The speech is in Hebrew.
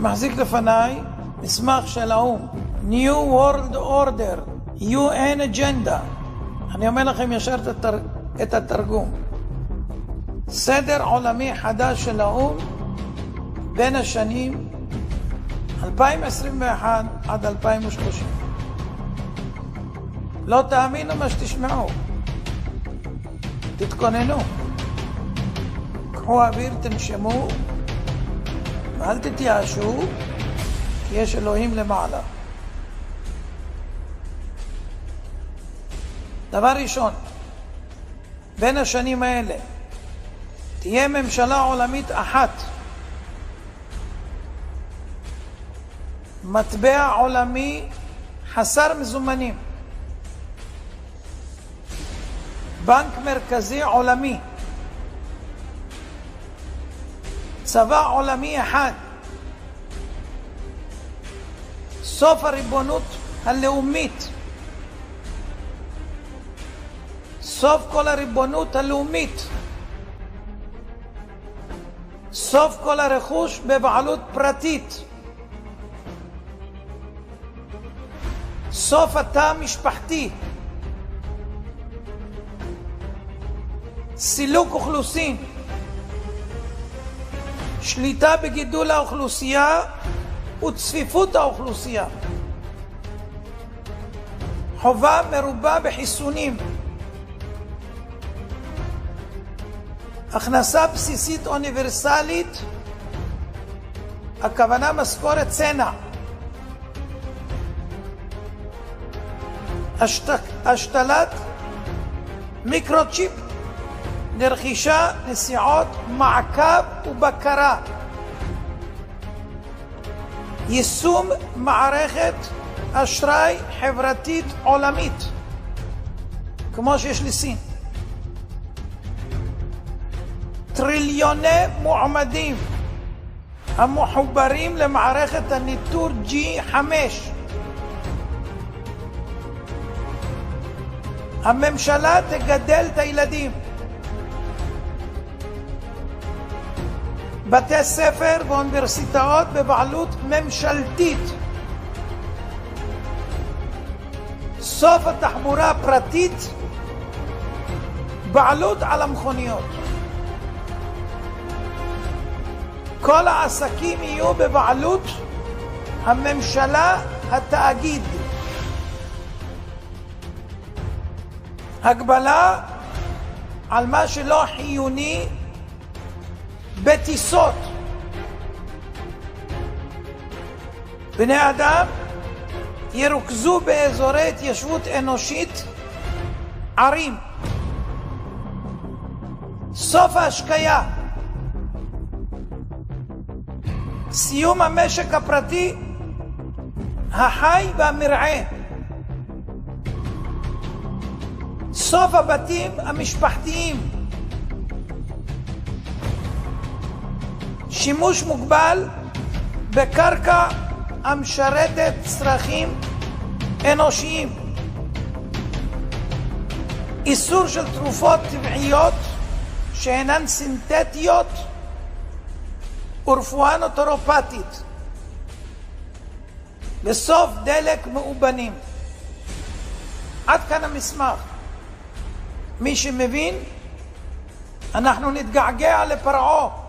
מחזיק לפניי מסמך של האו"ם, New World Order, UN Agenda. אני אומר לכם ישר את התרגום. סדר עולמי חדש של האו"ם בין השנים 2021 עד 2030. לא תאמינו מה שתשמעו. תתכוננו. קחו אוויר, תנשמו, ואל תתייאשו, כי יש אלוהים למעלה. דבר ראשון, בין השנים האלה תהיה ממשלה עולמית אחת, מטבע עולמי חסר מזומנים, בנק מרכזי עולמי, צבא עולמי אחד, סוף הריבונות הלאומית, סוף כל הריבונות הלאומית, סוף כל הרכוש בבעלות פרטית, סוף התא המשפחתי, סילוק אוכלוסין, שליטה בגידול האוכלוסייה וצפיפות האוכלוסייה, חובה מרובה בחיסונים, הכנסה בסיסית אוניברסלית, הכוונה משכורת צנע, השתלת מיקרוצ'יפ לרכישה, נסיעות, מעקב ובקרה, יישום מערכת אשראי חברתית עולמית כמו שיש לסין, טריליוני מועמדים המחוברים למערכת הניטור G5, הממשלה תגדל את הילדים, בתי ספר ואוניברסיטאות בבעלות ממשלתית, סוף התחבורה הפרטית, בעלות על המכוניות, כל העסקים יהיו בבעלות הממשלה, התאגיד, הגבלה על מה שלא חיוני בטיסות, בני אדם ירוכזו באזורי התיישבות אנושית, ערים, סוף ההשקיה, סיום המשק הפרטי החי והמרעה, סוף הבתים המשפחתיים, שימוש מוגבל בקרקע המשרתת צרכים אנושיים, איסור של תרופות טבעיות שאינן סינתטיות ורפואה נוטורופטית, בסוף דלק מאובנים. עד כאן המסמך. מי שמבין, אנחנו נתגעגע לפרעה,